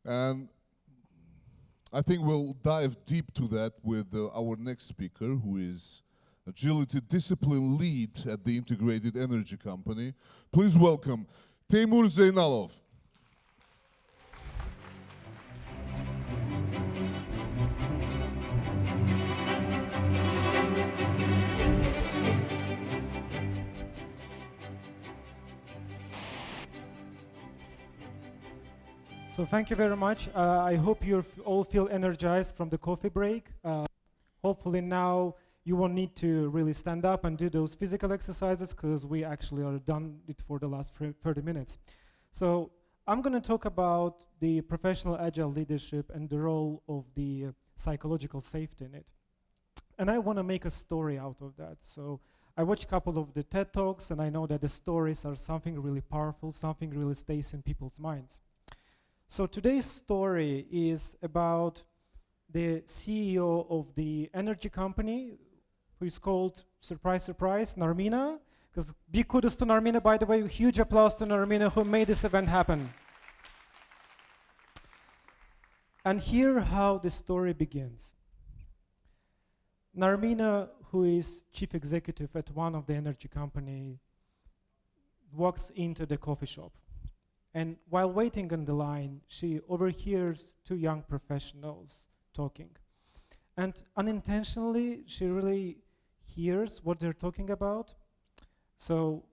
And I think we'll dive deep to that with our next speaker, who is Agility Discipline Lead at the Integrated Energy Company. Please welcome Teymur Zeynalov. So thank you very much. I hope you all feel energized from the coffee break. Hopefully now you won't need to really stand up and do those physical exercises because we actually are done it for the last 30 minutes. So I'm going to talk about the professional agile leadership and the role of the psychological safety in it. And I want to make a story out of that. So I watched a couple of the TED Talks, and I know that the stories are something really powerful, something really stays in people's minds. So today's story is about the CEO of the energy company, who is called, surprise, surprise, Narmina. Because big kudos to Narmina, by the way, huge applause to Narmina, who made this event happen. And here how the story begins. Narmina, who is chief executive at one of the energy company, walks into the coffee shop. And while waiting on the line, she overhears two young professionals talking. And unintentionally, she really hears what they're talking about. So,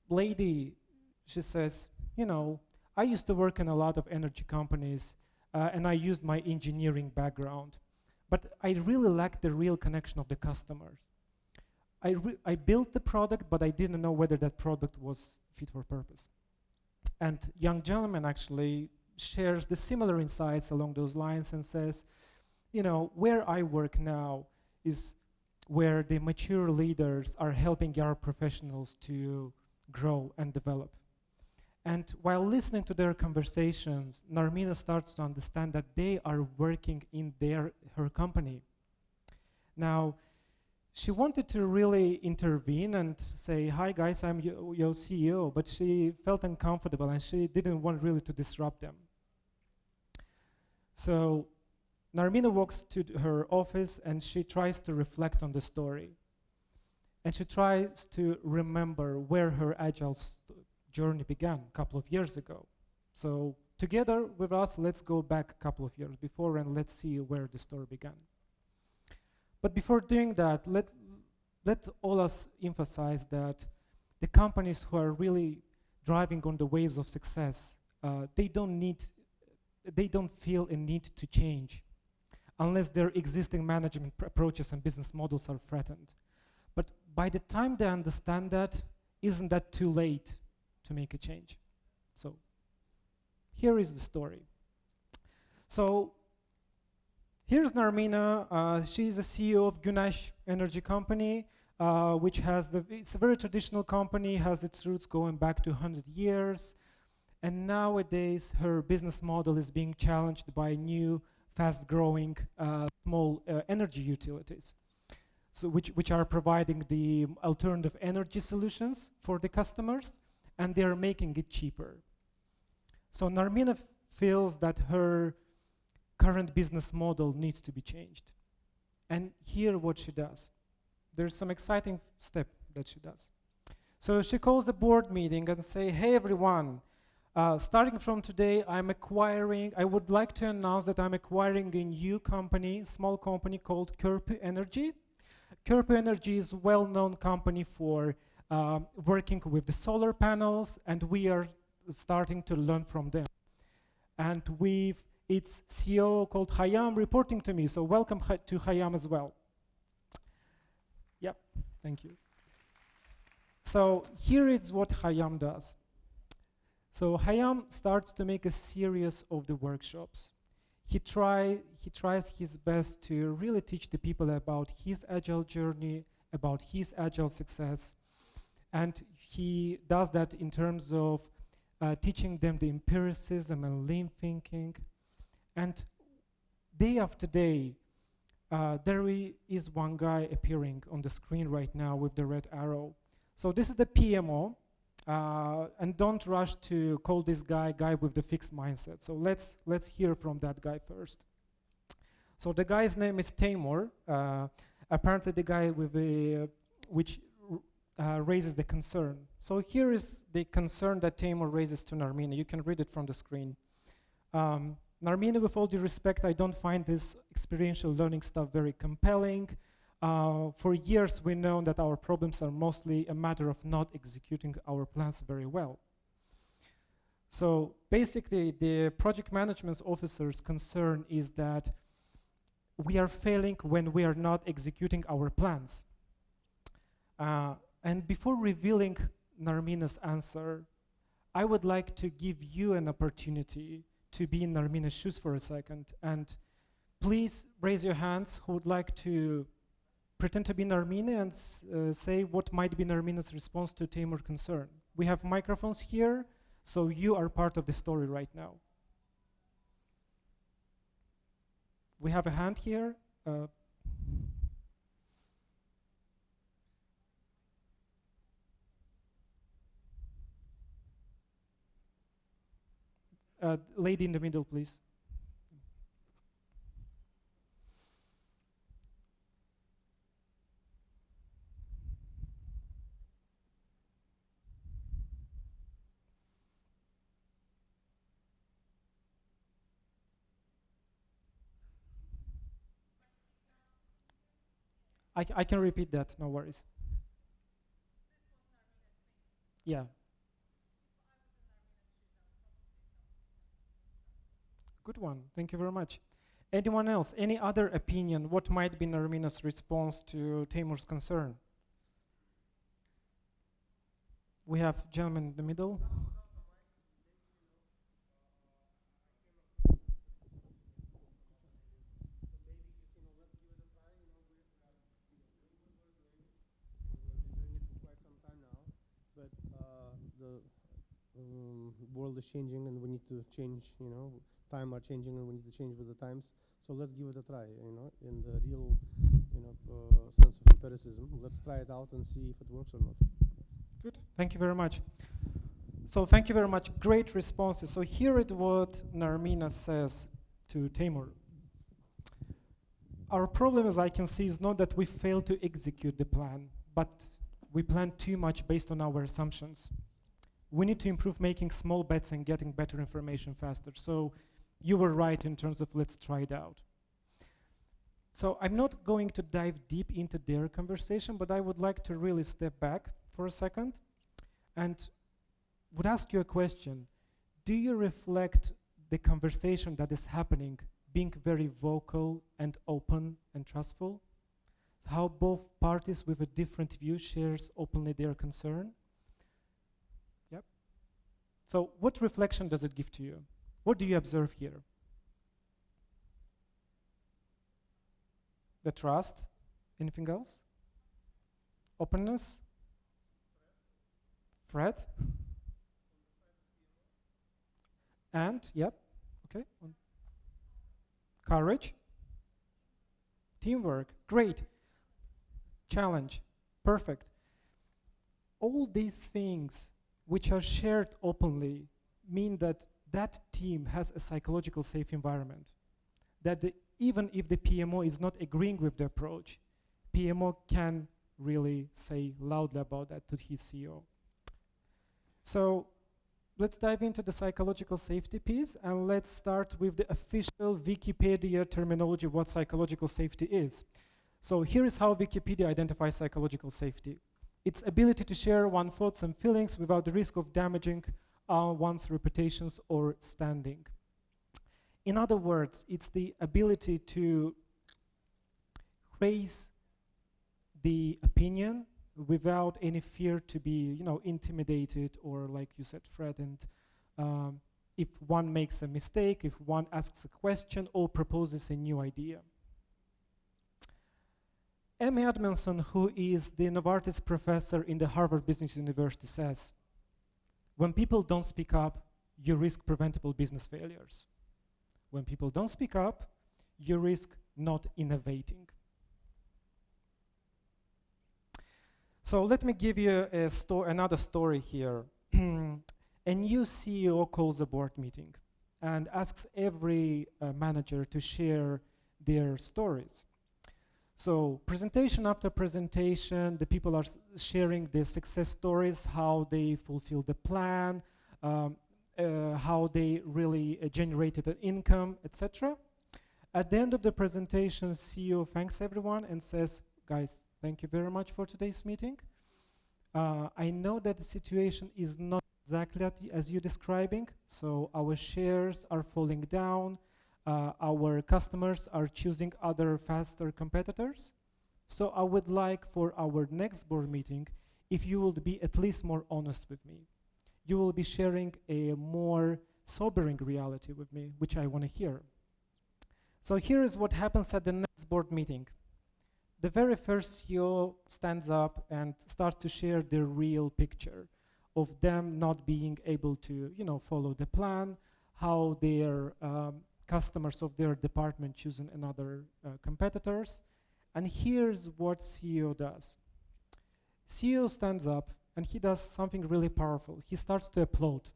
lady, she says, you know, I used to work in a lot of energy companies, and I used my engineering background. But I really lacked the real connection of the customers. I built the product, but I didn't know whether that product was fit for purpose. And young gentleman actually shares the similar insights along those lines and says, you know, where I work now is where the mature leaders are helping young professionals to grow and develop. And while listening to their conversations, Narmina starts to understand that they are working in her company. Now, she wanted to really intervene and say, hi guys, I'm your CEO, but she felt uncomfortable and she didn't want really to disrupt them. So Narmina walks to her office and she tries to reflect on the story. And she tries to remember where her agile journey began a couple of years ago. So together with us, let's go back a couple of years before and let's see where the story began. But before doing that, let all us emphasize that the companies who are really driving on the waves of success, they don't feel a need to change unless their existing management approaches and business models are threatened. But by the time they understand that, isn't that too late to make a change? So here is the story. So here's Narmina. She's a CEO of Güneş Energy Company, which has it's a very traditional company, has its roots going back to 100 years. And nowadays, her business model is being challenged by new, fast-growing, small energy utilities, so which are providing the alternative energy solutions for the customers, and they are making it cheaper. So Narmina feels that her current business model needs to be changed. And here what she does. There's some exciting step that she does. So she calls a board meeting and say, hey everyone, starting from today, I would like to announce that I'm acquiring a new company, small company called Körpü Energy. Körpü Energy is a well-known company for working with the solar panels, and we are starting to learn from them. And with its CEO called Hayam reporting to me, so welcome to Hayam as well. Yep, thank you. So here is what Hayam does. So Hayam starts to make a series of the workshops. He tries his best to really teach the people about his agile journey, about his agile success, and he does that in terms of teaching them the empiricism and lean thinking. And day after day, there is one guy appearing on the screen right now with the red arrow. So this is the PMO. And don't rush to call this guy with the fixed mindset. So let's hear from that guy first. So the guy's name is Teymur. Apparently the guy with which raises the concern. So here is the concern that Teymur raises to Narmina. You can read it from the screen. Narmina, with all due respect, I don't find this experiential learning stuff very compelling. For years, we know that our problems are mostly a matter of not executing our plans very well. So basically, the project management officer's concern is that we are failing when we are not executing our plans. And before revealing Narmina's answer, I would like to give you an opportunity to be in Narmina's shoes for a second. And please raise your hands who would like to pretend to be Narmina and say what might be Narmina's response to Teymur's concern. We have microphones here, so you are part of the story right now. We have a hand here. Lady in the middle, please. I can repeat that, no worries. Yeah. Good one, thank you very much. Anyone else, any other opinion? What might be Narmina's response to Teymur's concern? We have gentleman in the middle. The world is changing and we need to change, time are changing and we need to change with the times. So let's give it a try, in the real, sense of empiricism. Let's try it out and see if it works or not. Good, thank you very much. So thank you very much, great responses. So here is what Narmina says to Teymur. Our problem, as I can see, is not that we fail to execute the plan, but we plan too much based on our assumptions. We need to improve making small bets and getting better information faster. So you were right in terms of let's try it out. So I'm not going to dive deep into their conversation, but I would like to really step back for a second and would ask you a question. Do you reflect the conversation that is happening being very vocal and open and trustful? How both parties with a different view shares openly their concern? Yep. So what reflection does it give to you? What do you observe here? The trust. Anything else? Openness? Threat? And, yep, okay. Courage? Teamwork, great. Challenge, perfect. All these things which are shared openly mean that that team has a psychological safe environment. That even if the PMO is not agreeing with the approach, PMO can really say loudly about that to his CEO. So let's dive into the psychological safety piece, and let's start with the official Wikipedia terminology of what psychological safety is. So here is how Wikipedia identifies psychological safety. Its ability to share one's thoughts and feelings without the risk of damaging one's reputations or standing. In other words, it's the ability to raise the opinion without any fear to be, intimidated or, like you said, threatened. If one makes a mistake, if one asks a question or proposes a new idea. M. Edmondson, who is the Novartis professor in the Harvard Business University, says, when people don't speak up, you risk preventable business failures. When people don't speak up, you risk not innovating. So let me give you another story here. a new CEO calls a board meeting and asks every manager to share their stories. So presentation after presentation, the people are sharing their success stories, how they fulfilled the plan, how they really generated an income, etc. At the end of the presentation, CEO thanks everyone and says, guys, thank you very much for today's meeting. I know that the situation is not exactly as you're describing, so our shares are falling down, our customers are choosing other faster competitors. So I would like for our next board meeting, if you would be at least more honest with me. You will be sharing a more sobering reality with me, which I want to hear. So here is what happens at the next board meeting. The very first CEO stands up and starts to share the real picture of them not being able to, follow the plan, how their customers of their department choosing another competitors. And here's what CEO does. CEO stands up and he does something really powerful. He starts to applaud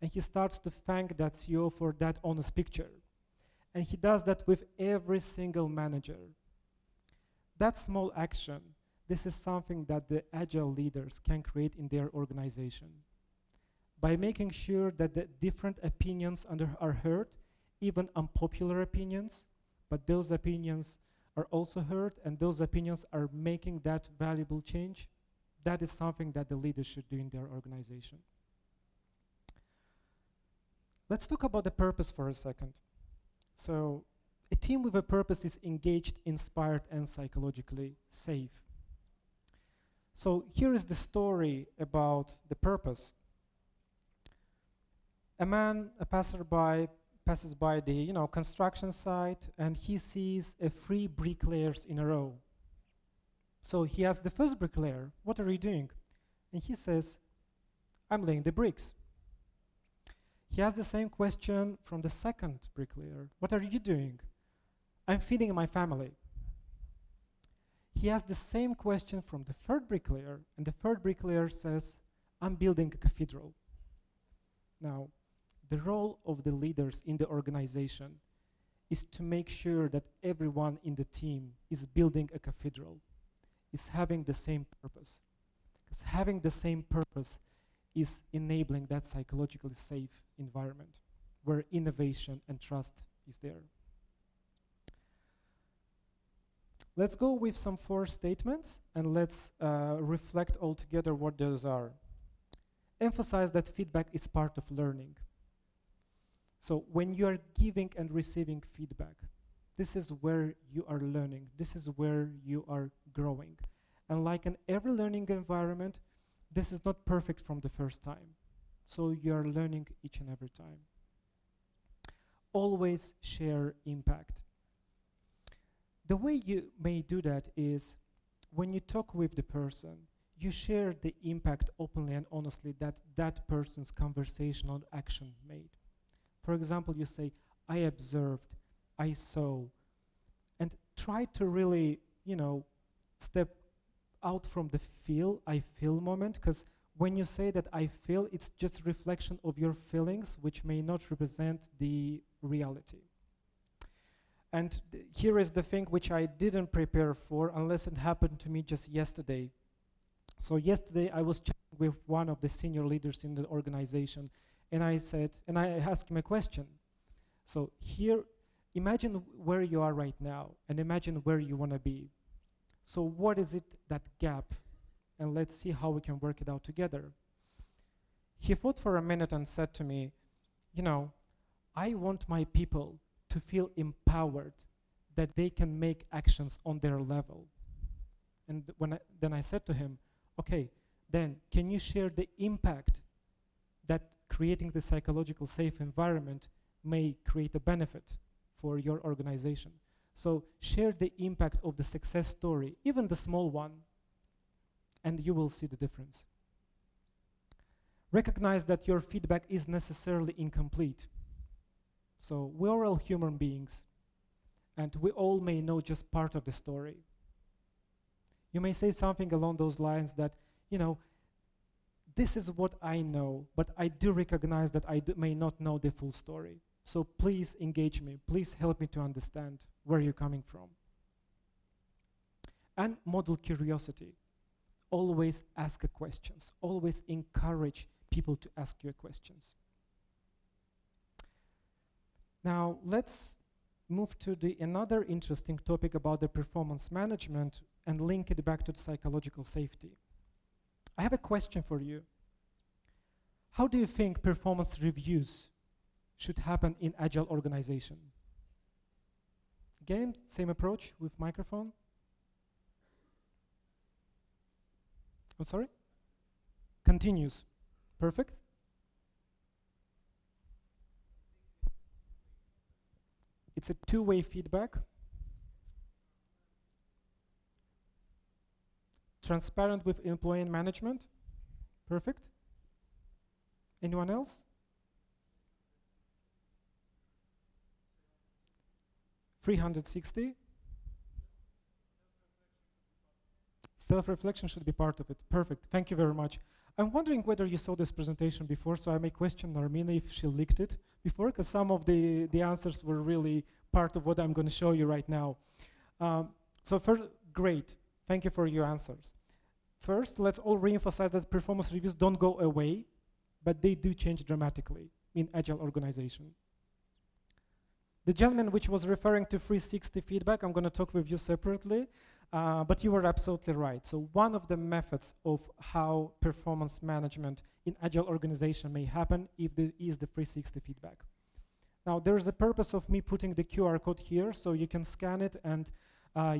and he starts to thank that CEO for that honest picture. And he does that with every single manager. That small action, this is something that the agile leaders can create in their organization. By making sure that the different opinions are heard, even unpopular opinions, but those opinions are also heard and those opinions are making that valuable change, that is something that the leaders should do in their organization. Let's talk about the purpose for a second. So, a team with a purpose is engaged, inspired, and psychologically safe. So here is the story about the purpose. A passerby, passes by the construction site and he sees 3 bricklayers in a row. So he asks the first bricklayer, "What are you doing?" And he says, "I'm laying the bricks." He asks the same question from the second bricklayer, "What are you doing?" "I'm feeding my family." He asks the same question from the third bricklayer, and the third bricklayer says, "I'm building a cathedral." Now, the role of the leaders in the organization is to make sure that everyone in the team is building a cathedral, is having the same purpose. Because having the same purpose is enabling that psychologically safe environment where innovation and trust is there. Let's go with some 4 statements and let's reflect all together what those are. Emphasize that feedback is part of learning. So when you are giving and receiving feedback, this is where you are learning. This is where you are growing. And like in every learning environment, this is not perfect from the first time. So you are learning each and every time. Always share impact. The way you may do that is when you talk with the person, you share the impact openly and honestly that that person's conversation or action made. For example, you say, "I observed, I saw," and try to really, step out from the I feel moment, because when you say that I feel, it's just reflection of your feelings, which may not represent the reality. And here is the thing which I didn't prepare for unless it happened to me just yesterday. So yesterday I was chatting with one of the senior leaders in the organization, and I asked him a question. So here, imagine where you are right now, and imagine where you want to be. So what is it, that gap? And let's see how we can work it out together. He thought for a minute and said to me, I want my people to feel empowered that they can make actions on their level. And then I said to him, okay, then can you share the impact that creating the psychological safe environment may create a benefit for your organization? So share the impact of the success story, even the small one, and you will see the difference. Recognize that your feedback is necessarily incomplete. So we're all human beings, and we all may know just part of the story. You may say something along those lines that, this is what I know, but I do recognize that I may not know the full story. So please engage me. Please help me to understand where you're coming from. And model curiosity. Always ask questions. Always encourage people to ask you questions. Now, let's move to another interesting topic about the performance management and link it back to the psychological safety. I have a question for you. How do you think performance reviews should happen in agile organization? Again, same approach with microphone. I'm sorry? Continuous. Perfect. It's a two-way feedback. Transparent with employee and management. Perfect. Anyone else? 360. Self-reflection should be part of it. Perfect. Thank you very much. I'm wondering whether you saw this presentation before, so I may question Narmina if she leaked it before, because some of the answers were really part of what I'm going to show you right now. So first, great. Thank you for your answers. First, let's all reemphasize that performance reviews don't go away, but they do change dramatically in agile organization. The gentleman which was referring to 360 feedback, I'm going to talk with you separately, but you were absolutely right. So one of the methods of how performance management in agile organization may happen is the 360 feedback. Now, there's a purpose of me putting the QR code here, so you can scan it and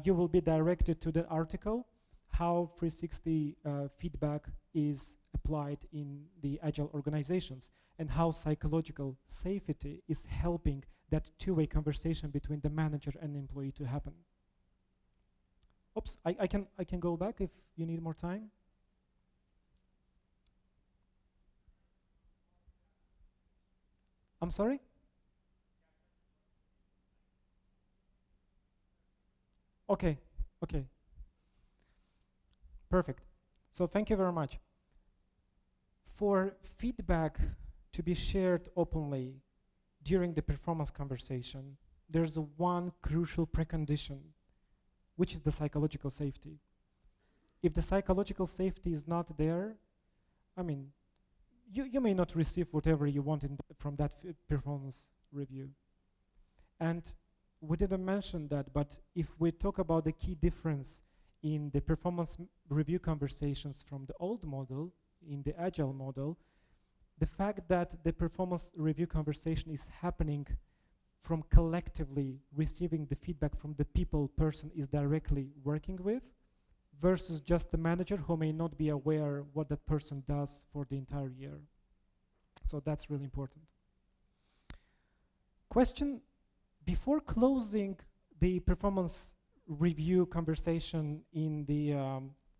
you will be directed to the article, how 360 feedback is applied in the agile organizations and how psychological safety is helping that two-way conversation between the manager and employee to happen. Oops, I can go back if you need more time. I'm sorry? Okay. Perfect. So thank you very much. For feedback to be shared openly during the performance conversation, there's one crucial precondition, which is the psychological safety. If the psychological safety is not there, I mean, you may not receive whatever you want from that performance review. And we didn't mention that, but if we talk about the key difference in the performance review conversations from the old model, in the agile model, the fact that the performance review conversation is happening from collectively receiving the feedback from the person is directly working with, versus just the manager who may not be aware what that person does for the entire year. So that's really important. Question, before closing the performance review conversation in the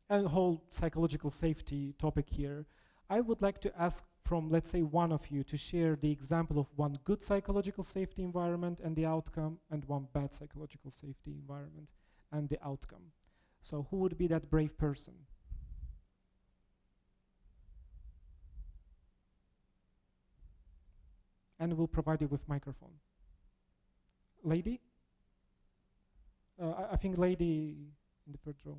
whole psychological safety topic here, I would like to ask from, let's say, one of you to share the example of one good psychological safety environment and the outcome, and one bad psychological safety environment and the outcome. So who would be that brave person? And we'll provide you with microphone. Lady? I think lady in the third row.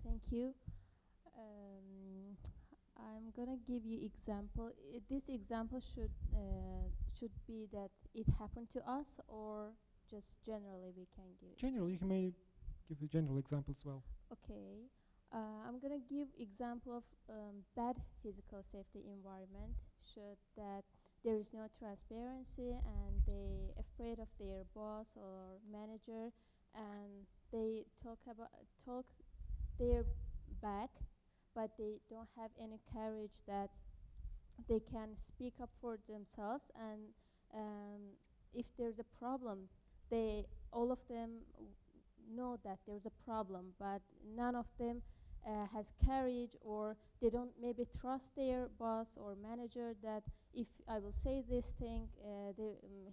Thank you. I'm gonna give you example. This example should be that it happened to us, or just generally we can give. Generally, you may give a general example as well. Okay. I'm gonna give example of bad physical safety environment. Should that there is no transparency and they afraid of their boss or manager, and they talk their back, but they don't have any courage that they can speak up for themselves. And if there's a problem, all of them know that there's a problem, but none of them has courage, or they don't maybe trust their boss or manager that if I will say this thing,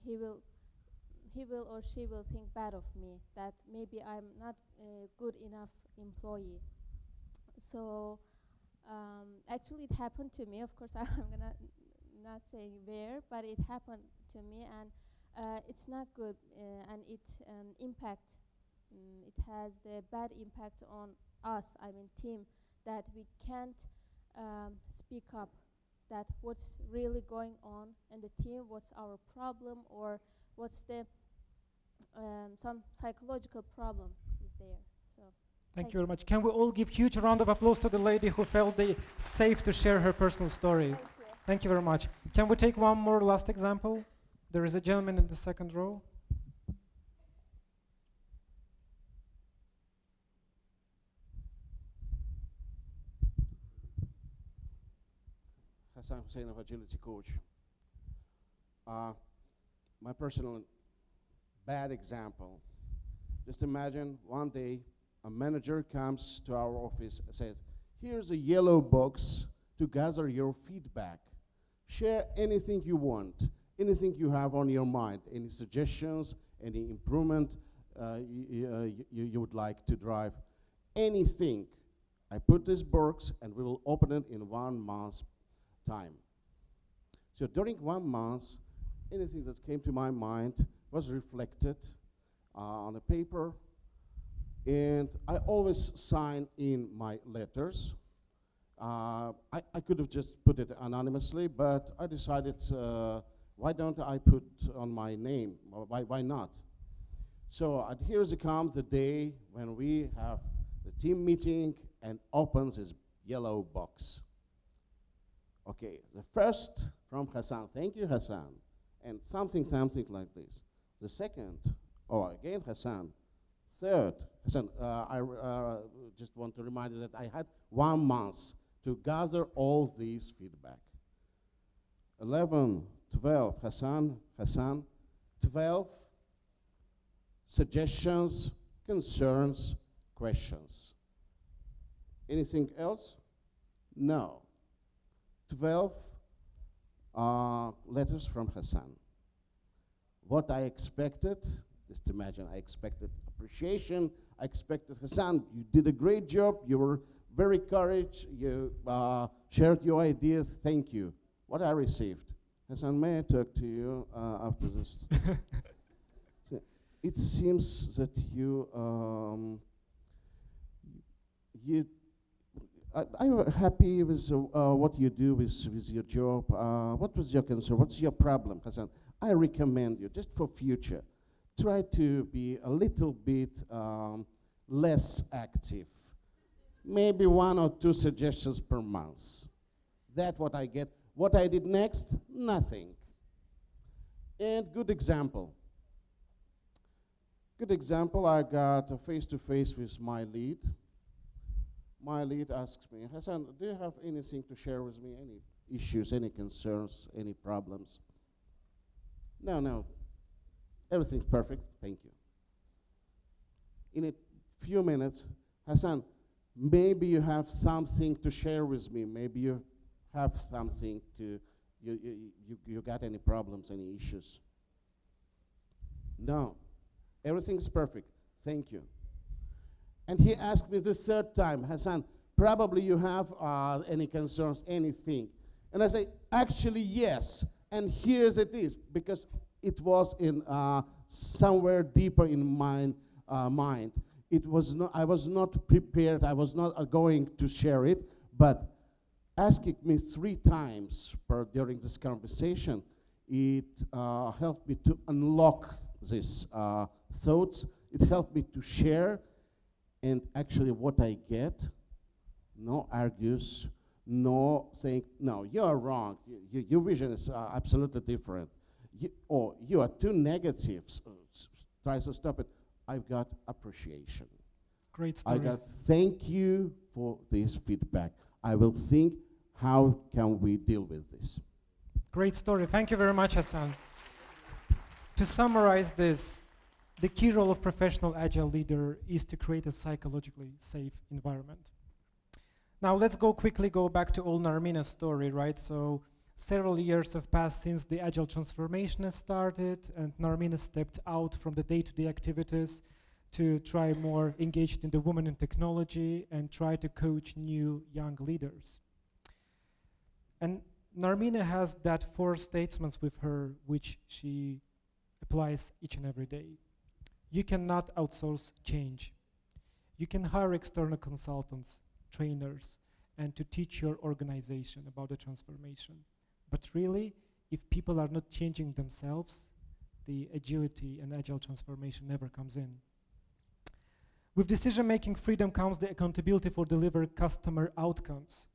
he he will or she will think bad of me, that maybe I'm not a good enough employee. So actually it happened to me. Of course, I'm gonna not say where, but it happened to me, and it's not good, and it it has the bad impact on us, I mean team, that we can't speak up that what's really going on in the team, what's our problem, or what's the some psychological problem is there. So Thank you very much. Can we all give huge round of applause to the lady who felt safe to share her personal story? thank you. Thank you very much. Can we take one more last example? There is a gentleman in the second row. Hassan Hussein of Agility Coach. My personal bad example. Just imagine one day a manager comes to our office and says, here's a yellow box to gather your feedback. Share anything you want, anything you have on your mind, any suggestions, any improvement you would like to drive, anything. I put this box and we will open it in 1 month's time. So during 1 month, anything that came to my mind was reflected on a paper, and I always sign in my letters. I could have just put it anonymously, but I decided, why don't I put on my name? Why not? So here's comes the day when we have the team meeting and opens this yellow box. Okay, the first from Hassan, thank you Hassan, and something like this. The second, again Hassan. Third, Hassan, I just want to remind you that I had 1 month to gather all these feedback. 11, 12, Hassan, 12 suggestions, concerns, questions. Anything else? No. 12 letters from Hassan. What I expected, just imagine, I expected appreciation. I expected, Hassan, you did a great job. You were very courageous. You shared your ideas. Thank you. What I received, Hassan, may I talk to you after this? So it seems that I'm happy with what you do with your job. What was your concern? What's your problem, Hassan? I recommend you, just for future, try to be a little bit less active. Maybe 1 or 2 suggestions per month. That's what I get. What I did next? Nothing. And good example. Good example, I got a face-to-face with my lead. My lead asks me, Hassan, do you have anything to share with me? Any issues, any concerns, any problems? No. Everything's perfect. Thank you. In a few minutes, Hassan, maybe you have something to share with me. Maybe you have something to, you got any problems, any issues? No. Everything's perfect. Thank you. And he asked me the third time, Hassan, probably you have any concerns, anything. And I say, actually, yes. And here's it is, because it was in somewhere deeper in my mind. It was not, I was not prepared. I was not going to share it. But asking me 3 times during this conversation, it helped me to unlock these thoughts. It helped me to share. And actually what I get, no argues, no saying, no, you're wrong. Your vision is absolutely different. You are too negative. Try to stop it. I've got appreciation. Great story. I got thank you for this feedback. I will think, how can we deal with this? Great story. Thank you very much, Hassan. To summarize this, the key role of professional agile leader is to create a psychologically safe environment. Now let's quickly go back to old Narmina's story, right? So Several years have passed since the Agile transformation has started, and Narmina stepped out from the day-to-day activities to try more engaged in the women in technology and try to coach new young leaders. And Narmina has that 4 statements with her, which she applies each and every day. You cannot outsource change. You can hire external consultants, trainers, and to teach your organization about the transformation. But really, if people are not changing themselves, the agility and agile transformation never comes in. With decision-making freedom comes the accountability for delivering customer outcomes.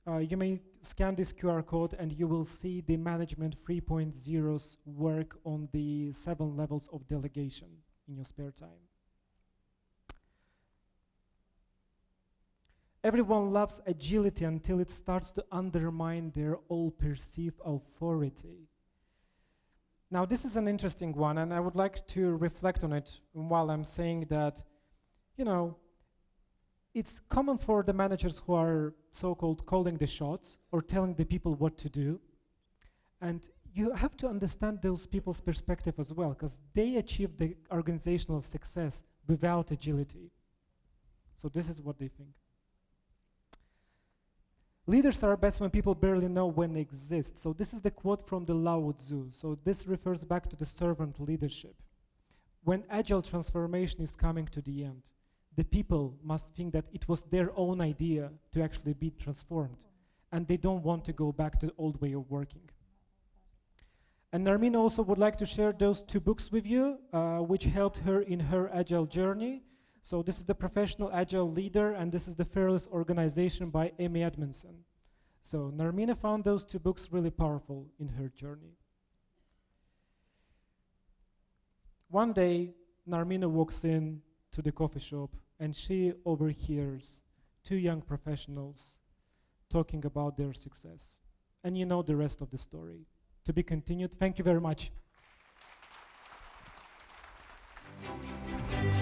You may scan this QR code and you will see the Management 3.0's work on the 7 levels of delegation in your spare time. Everyone loves agility until it starts to undermine their all perceived authority. Now, this is an interesting one, and I would like to reflect on it while I'm saying that, you know, it's common for the managers who are so-called calling the shots or telling the people what to do. And you have to understand those people's perspective as well, because they achieve the organizational success without agility. So this is what they think. Leaders are best when people barely know when they exist. So this is the quote from the Lao Tzu. So this refers back to the servant leadership. When agile transformation is coming to the end, the people must think that it was their own idea to actually be transformed, and they don't want to go back to the old way of working. And Narmina also would like to share those 2 books with you, which helped her in her agile journey. So this is The Professional Agile Leader, and this is The Fearless Organization by Amy Edmondson. So Narmina found those 2 books really powerful in her journey. One day, Narmina walks in to the coffee shop, and she overhears 2 young professionals talking about their success. And you know the rest of the story. To be continued. Thank you very much.